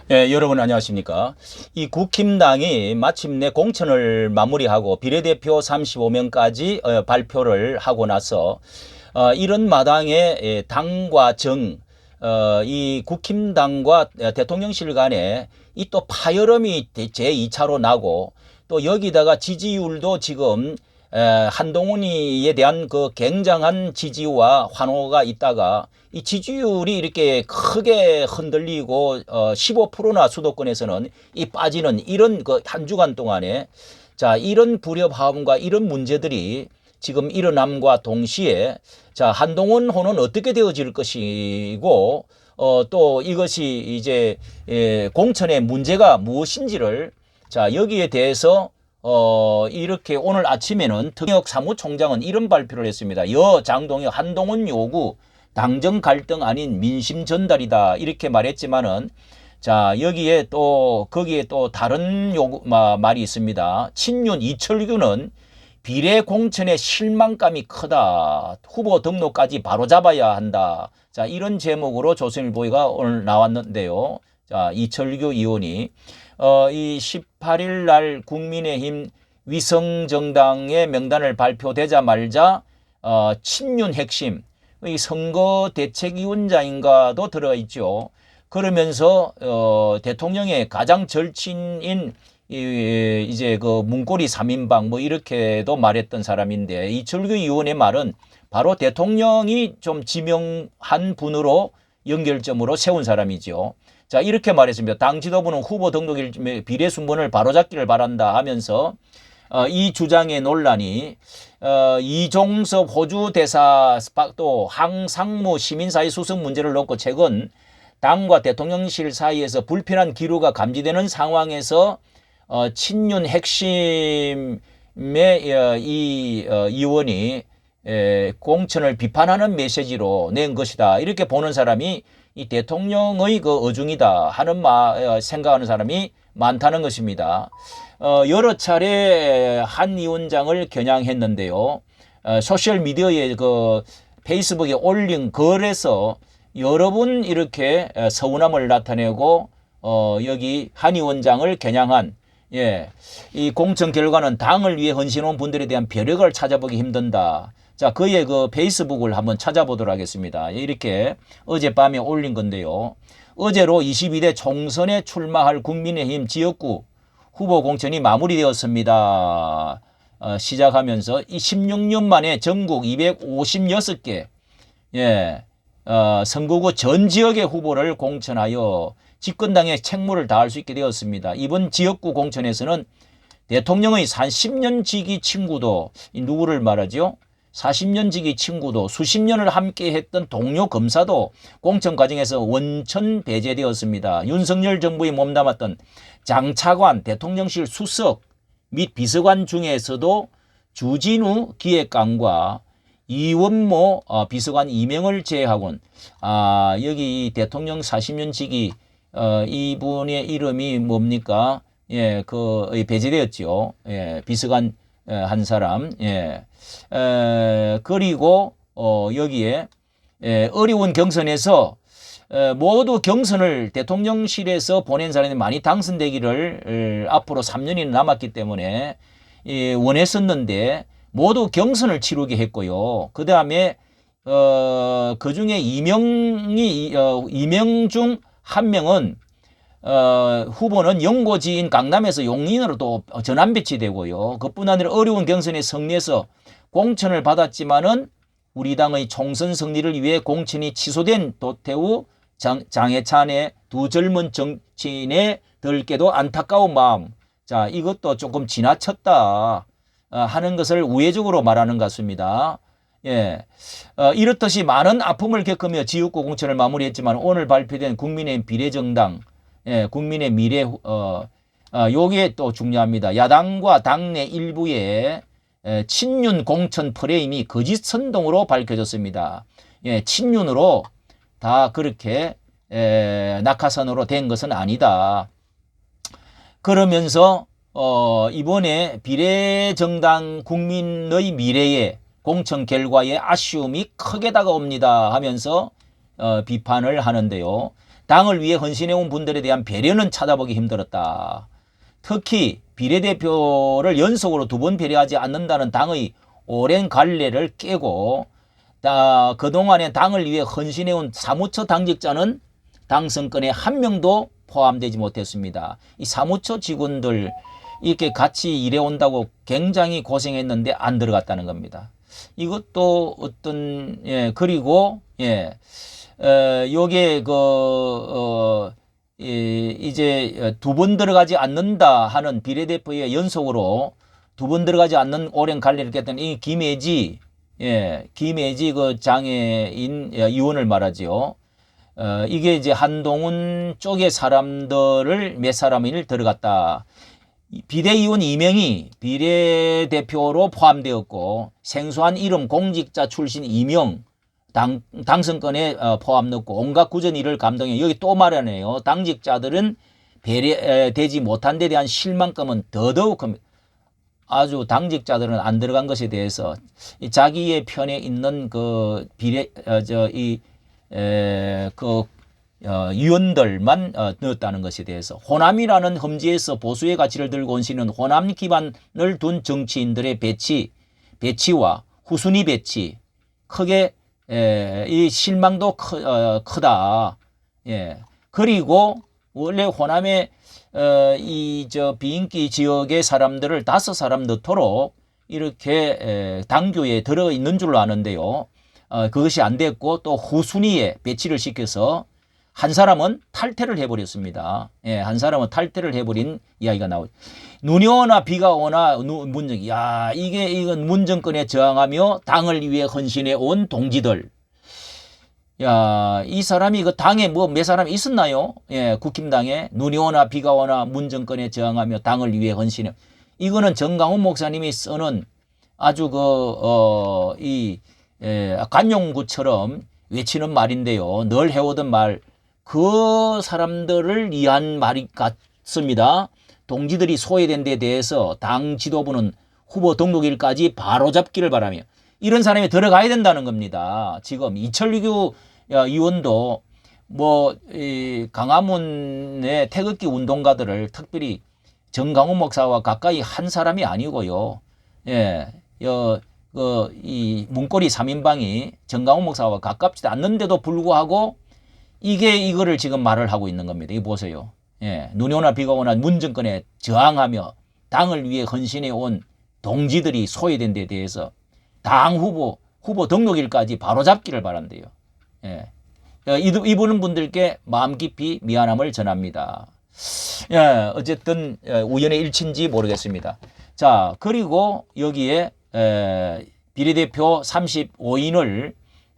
여러분 안녕하십니까. 이 국힘당이 마침내 공천을 마무리하고 비례대표 35명까지 발표를 하고 나서 이런 마당에 당과 정, 이 국힘당과 대통령실 간에 이 또 파열음이 제2차로 나고 또 여기다가 지지율도 지금 한동훈이에 대한 그 굉장한 지지와 환호가 있다가 이 지지율이 이렇게 크게 흔들리고 15%나 수도권에서는 이 빠지는 이런 그 한 주간 동안에 자 이런 불협화음과 이런 문제들이 지금 일어남과 동시에 자 한동훈 호는 어떻게 되어질 것이고 또 이것이 이제 공천의 문제가 무엇인지를 자 여기에 대해서 이렇게 오늘 아침에는 특혁 사무총장은 이런 발표를 했습니다. 장동혁 한동훈 요구 당정 갈등 아닌 민심 전달이다 이렇게 말했지만은 자 여기에 또 거기에 또 다른 요구 말이 있습니다. 친윤 이철규는 비례 공천의 실망감이 크다. 후보 등록까지 바로 잡아야 한다. 자 이런 제목으로 조선일보가 오늘 나왔는데요. 자 이철규 의원이 이 18일 날 국민의힘 위성정당의 명단을 발표되자마자 친윤 핵심 이 선거대책위원장인가도 들어가 있죠. 그러면서 대통령의 가장 절친인 이제 그 문고리 3인방 뭐 이렇게도 말했던 사람인데 이철규 의원의 말은 바로 대통령이 좀 지명한 분으로 연결점으로 세운 사람이죠. 자 이렇게 말했습니다. 당 지도부는 후보 등록일 비례 순번을 바로잡기를 바란다 하면서 이 주장의 논란이 이종섭 호주 대사 또 항상무 시민사회 수석 문제를 놓고 최근 당과 대통령실 사이에서 불편한 기류가 감지되는 상황에서 친윤 핵심의 이 의원이 공천을 비판하는 메시지로 낸 것이다. 이렇게 보는 사람이 이 대통령의 그 어중이다 하는 생각하는 사람이 많다는 것입니다. 여러 차례 한 위원장을 겨냥했는데요. 소셜미디어에 그 페이스북에 올린 글에서 여러 분 이렇게 서운함을 나타내고 여기 한 위원장을 겨냥한 이 공천 결과는 당을 위해 헌신한 분들에 대한 배려를 찾아보기 힘든다. 자, 그의 그 페이스북을 한번 찾아보도록 하겠습니다. 이렇게 어젯밤에 올린 건데요. 어제로 22대 총선에 출마할 국민의힘 지역구 후보 공천이 마무리되었습니다. 시작하면서 이 16년 만에 전국 256개 선거구 전 지역의 후보를 공천하여 집권당의 책무를 다할 수 있게 되었습니다. 이번 지역구 공천에서는 대통령의 40년 지기 친구도 누구를 말하죠? 40년 지기 친구도 수십 년을 함께 했던 동료 검사도 공천 과정에서 원천 배제되었습니다. 윤석열 정부에 몸담았던 장차관 대통령실 수석 및 비서관 중에서도 주진우 기획관과 이원모 비서관 2명을 제외하곤 여기 대통령 40년 지기 이분의 이름이 뭡니까? 배제되었죠. 비서관 한 사람. 그리고 여기에 어려운 경선에서 모두 경선을 대통령실에서 보낸 사람이 많이 당선되기를 앞으로 3년이 남았기 때문에 원했었는데 모두 경선을 치르게 했고요. 그 다음에 그 중에 2명 중 1명은 후보는 연고지인 강남에서 용인으로 또 전환 배치되고요. 그뿐 아니라 어려운 경선에 승리해서 공천을 받았지만은 우리 당의 총선 승리를 위해 공천이 취소된 도태우 장해찬의 두 젊은 정치인의 덜게도 안타까운 마음. 자, 이것도 조금 지나쳤다 하는 것을 우회적으로 말하는 것 같습니다. 이렇듯이 많은 아픔을 겪으며 지역구 공천을 마무리했지만 오늘 발표된 국민의힘 비례정당 국민의 미래 요게 또 중요합니다. 야당과 당내 일부의 친윤 공천 프레임이 거짓 선동으로 밝혀졌습니다. 친윤으로 다 그렇게 낙하산으로 된 것은 아니다. 그러면서 이번에 비례정당 국민의 미래에 공천 결과에 아쉬움이 크게 다가옵니다 하면서 비판을 하는데요. 당을 위해 헌신해온 분들에 대한 배려는 찾아보기 힘들었다. 특히 비례대표를 연속으로 2번 배려하지 않는다는 당의 오랜 관례를 깨고 그동안에 당을 위해 헌신해온 사무처 당직자는 당선권에 한 명도 포함되지 못했습니다. 이 사무처 직원들 이렇게 같이 일해온다고 굉장히 고생했는데 안 들어갔다는 겁니다. 이것도 어떤 그리고 요게 이제 2번 들어가지 않는다 하는 비례대표의 연속으로 2번 들어가지 않는 오랜 관리를 깼던 이 김혜지 그 장애인 의원을 말하지요. 이게 이제 한동훈 쪽의 사람들을 몇 사람을 들어갔다. 비대위원 2명이 비례대표로 포함되었고 생소한 이름 공직자 출신 2명 당선권에 포함 넣고 온갖 구전 일을 감당해. 여기 또 말하네요. 당직자들은 배려되지 못한 데 대한 실망감은 더더욱 큽니다. 아주 당직자들은 안 들어간 것에 대해서 자기의 편에 있는 그 위원들만 넣었다는 것에 대해서 호남이라는 험지에서 보수의 가치를 들고 온시는 호남 기반을 둔 정치인들의 배치와 후순위 배치 크게 이 실망도 크다. 그리고 원래 호남의 비인기 지역의 사람들을 5사람 넣도록 이렇게 당규에 들어 있는 줄로 아는데요. 그것이 안 됐고 또 후순위에 배치를 시켜서 한 사람은 탈퇴를 해버렸습니다. 한 사람은 탈퇴를 해버린 이야기가 나오죠. 눈이 오나 비가 오나 문정. 야, 이건 문정권에 저항하며 당을 위해 헌신해 온 동지들. 야, 이 사람이 그 당에 몇 사람이 있었나요? 국힘당에 눈이 오나 비가 오나 문정권에 저항하며 당을 위해 헌신해. 이거는 정강훈 목사님이 쓰는 아주 관용구처럼 외치는 말인데요. 늘 해오던 말. 그 사람들을 위한 말이 같습니다. 동지들이 소외된 데 대해서 당 지도부는 후보 등록일까지 바로잡기를 바라며 이런 사람이 들어가야 된다는 겁니다. 지금 이철규 의원도 강화문의 태극기 운동가들을 특별히 정강훈 목사와 가까이 한 사람이 아니고요. 이 문고리 3인방이 정강훈 목사와 가깝지 않는데도 불구하고 이거를 지금 말을 하고 있는 겁니다. 이거 보세요. 눈이 오나 비가 오나 문정권에 저항하며 당을 위해 헌신해 온 동지들이 소외된 데 대해서 당 후보 등록일까지 바로잡기를 바란대요. 이분은 분들께 마음 깊이 미안함을 전합니다. 어쨌든 우연의 일치인지 모르겠습니다. 자, 그리고 여기에 비례대표 35인을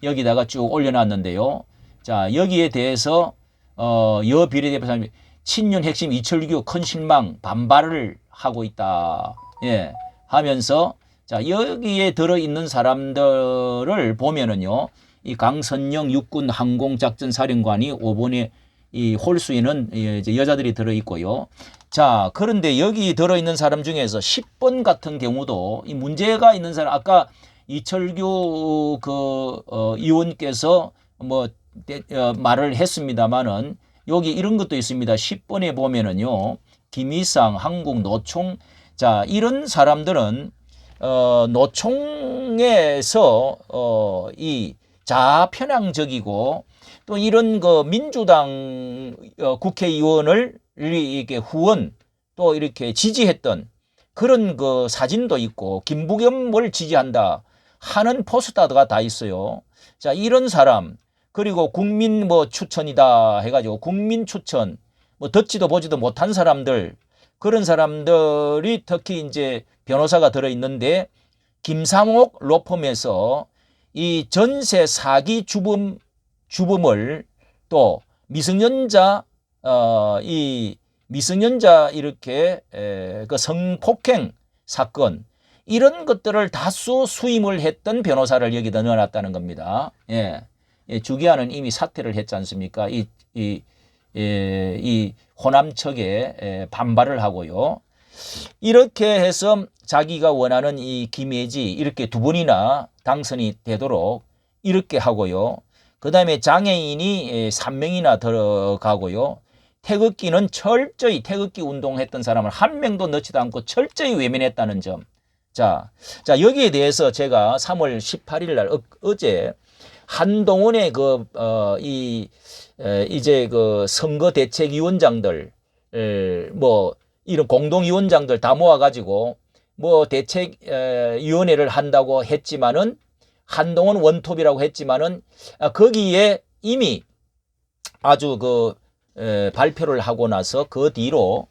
여기다가 쭉 올려놨는데요. 자, 여기에 대해서 여 비례대표 친윤 핵심 이철규 큰 실망 반발을 하고 있다. 하면서 자, 여기에 들어있는 사람들을 보면은요. 이 강선영 육군 항공작전사령관이 5번에 이 홀수에는 이제 여자들이 들어있고요. 자, 그런데 여기 들어있는 사람 중에서 10번 같은 경우도 이 문제가 있는 사람, 아까 이철규 의원께서 말을 했습니다만은 여기 이런 것도 있습니다. 10번에 보면은요. 김희상 한국노총, 자, 이런 사람들은 노총에서 이 자아편향적이고 또 이런 민주당 국회의원을 이렇게 후원 또 이렇게 지지했던 그런 사진도 있고 김부겸을 지지한다 하는 포스터가 다 있어요. 자, 이런 사람 그리고 국민 추천이다 해가지고 국민 추천 듣지도 보지도 못한 사람들 그런 사람들이 특히 이제 변호사가 들어있는데 김상옥 로펌에서 이 전세 사기 주범을 또 미성년자 이렇게 성폭행 사건 이런 것들을 다수 수임을 했던 변호사를 여기다 넣어놨다는 겁니다. 주기아는 이미 사퇴를 했지 않습니까? 이 호남 측에 반발을 하고요. 이렇게 해서 자기가 원하는 이 김혜지 이렇게 2번이나 당선이 되도록 이렇게 하고요. 그다음에 장애인이 3명이나 들어가고요. 태극기는 철저히 태극기 운동했던 사람을 한 명도 넣지도 않고 철저히 외면했다는 점. 자, 여기에 대해서 제가 3월 18일 날 어제 한동훈의 이제 그 선거대책위원장들, 뭐 이런 공동위원장들 다 모아가지고 뭐 대책위원회를 한다고 했지만은 한동훈 원톱이라고 했지만은 거기에 이미 아주 발표를 하고 나서 그 뒤로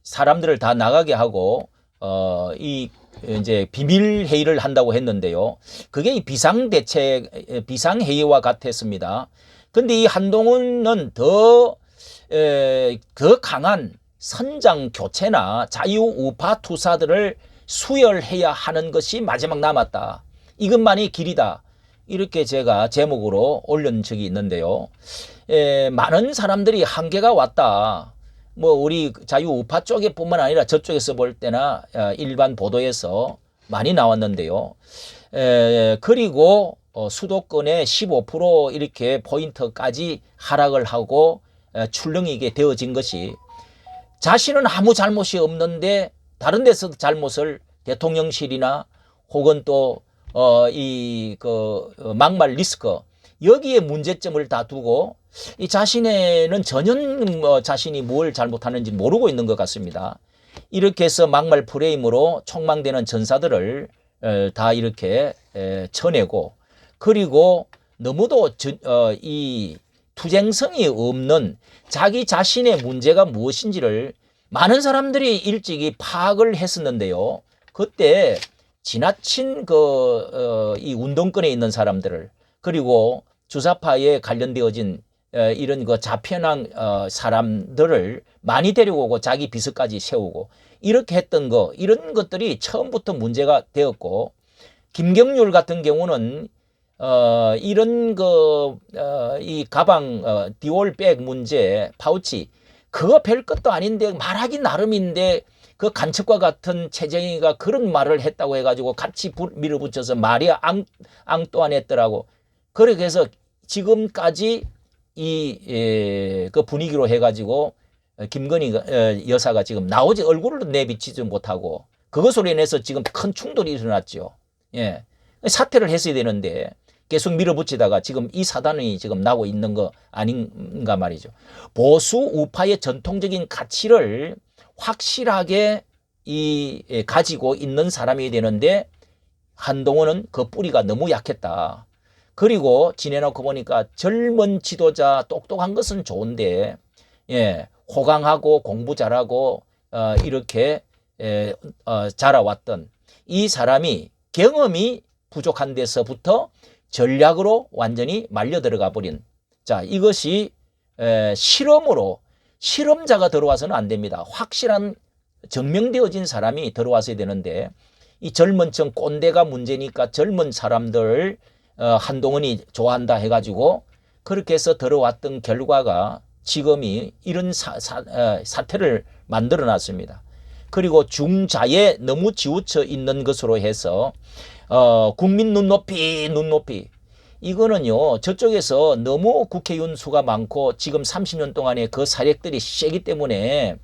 사람들을 다 나가게 하고 이제 비밀 회의를 한다고 했는데요. 그게 이 비상회의와 같았습니다. 근데 이 한동훈은 더 강한 선장 교체나 자유우파 투사들을 수혈해야 하는 것이 마지막 남았다. 이것만이 길이다. 이렇게 제가 제목으로 올린 적이 있는데요. 많은 사람들이 한계가 왔다. 뭐 우리 자유우파 쪽에뿐만 아니라 저쪽에서 볼 때나 일반 보도에서 많이 나왔는데요. 그리고 수도권의 15% 이렇게 포인트까지 하락을 하고 출렁이게 되어진 것이 자신은 아무 잘못이 없는데 다른 데서도 잘못을 대통령실이나 혹은 또 막말 리스크 여기에 문제점을 다 두고 이 자신에는 전혀 자신이 뭘 잘못하는지 모르고 있는 것 같습니다. 이렇게 해서 막말 프레임으로 촉망되는 전사들을 다 이렇게 쳐내고 그리고 너무도 이 투쟁성이 없는 자기 자신의 문제가 무엇인지를 많은 사람들이 일찍이 파악을 했었는데요. 그때 지나친 이 운동권에 있는 사람들을 그리고 주사파에 관련되어진 이런 자편한 사람들을 많이 데려오고 자기 비서까지 세우고 이렇게 했던 이런 것들이 처음부터 문제가 되었고 김경률 같은 경우는 이런 이 가방 디올백 문제 파우치 그거 별 것도 아닌데 말하기 나름인데 그 간첩과 같은 최정희가 그런 말을 했다고 해가지고 같이 밀어붙여서 마리아 앙뚜아네트라고 그렇게 해서 지금까지 그 분위기로 해가지고 김건희 여사가 지금 나오지 얼굴을 내비치지 못하고 그것으로 인해서 지금 큰 충돌이 일어났죠. 예. 사퇴를 했어야 되는데 계속 밀어붙이다가 지금 이 사단이 지금 나고 있는 거 아닌가 말이죠. 보수 우파의 전통적인 가치를 확실하게 가지고 있는 사람이 되는데 한동훈은 그 뿌리가 너무 약했다. 그리고 지내놓고 보니까 젊은 지도자 똑똑한 것은 좋은데 호강하고 공부 잘하고 이렇게 자라왔던 이 사람이 경험이 부족한 데서부터 전략으로 완전히 말려 들어가 버린 이것이 실험자가 들어와서는 안 됩니다. 확실한 증명되어진 사람이 들어와서야 되는데 이 젊은 층 꼰대가 문제니까 젊은 사람들 한동훈이 좋아한다 해가지고 그렇게 해서 들어왔던 결과가 지금이 이런 사태를 만들어 놨습니다. 그리고 중자에 너무 지우쳐 있는 것으로 해서 국민 눈높이 이거는요 저쪽에서 너무 국회의원 수가 많고 지금 30년 동안에 그 사력들이 세기 때문에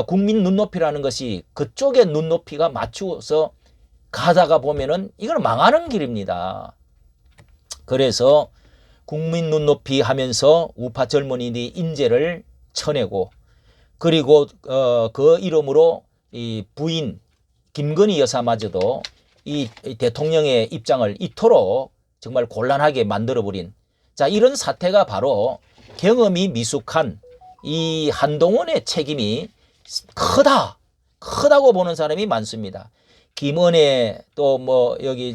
국민 눈높이라는 것이 그쪽의 눈높이가 맞추어서 가다가 보면은 이건 망하는 길입니다. 그래서 국민 눈높이 하면서 우파 젊은이들이 인재를 쳐내고 그리고 그 이름으로 이 부인 김건희 여사마저도 이 대통령의 입장을 이토록 정말 곤란하게 만들어버린 이런 사태가 바로 경험이 미숙한 이 한동훈의 책임이 크다고 보는 사람이 많습니다. 김은혜 또 뭐 여기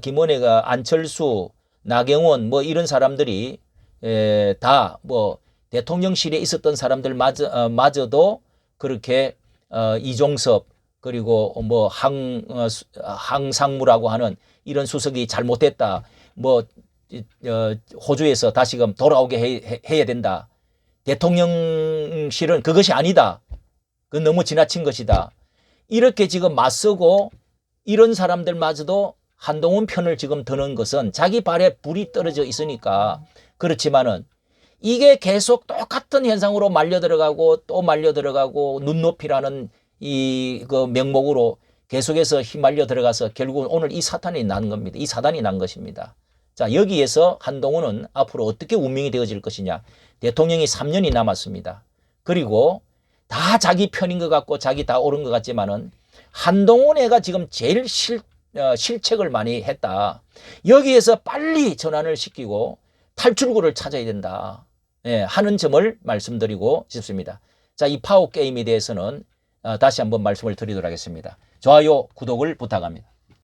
김은혜가 안철수 나경원 뭐 이런 사람들이 다 뭐 대통령실에 있었던 사람들 마저도 그렇게 이종섭 그리고 뭐 항상무라고 하는 이런 수석이 잘못됐다. 뭐 호주에서 다시금 돌아오게 해야 된다. 대통령실은 그것이 아니다. 그건 너무 지나친 것이다. 이렇게 지금 맞서고 이런 사람들마저도 한동훈 편을 지금 드는 것은 자기 발에 불이 떨어져 있으니까 그렇지만은 이게 계속 똑같은 현상으로 말려 들어가고 또 말려 들어가고 눈높이라는 이 그 명목으로 계속해서 휘말려 들어가서 결국은 오늘 이 사탄이 난 겁니다. 이 사단이 난 것입니다. 자, 여기에서 한동훈은 앞으로 어떻게 운명이 되어질 것이냐. 대통령이 3년이 남았습니다. 그리고 다 자기 편인 것 같고 자기 다 옳은 것 같지만은 한동훈 애가 지금 제일 실책을 많이 했다. 여기에서 빨리 전환을 시키고 탈출구를 찾아야 된다. 예, 하는 점을 말씀드리고 싶습니다. 자, 이 파워 게임에 대해서는 다시 한번 말씀을 드리도록 하겠습니다. 좋아요, 구독을 부탁합니다.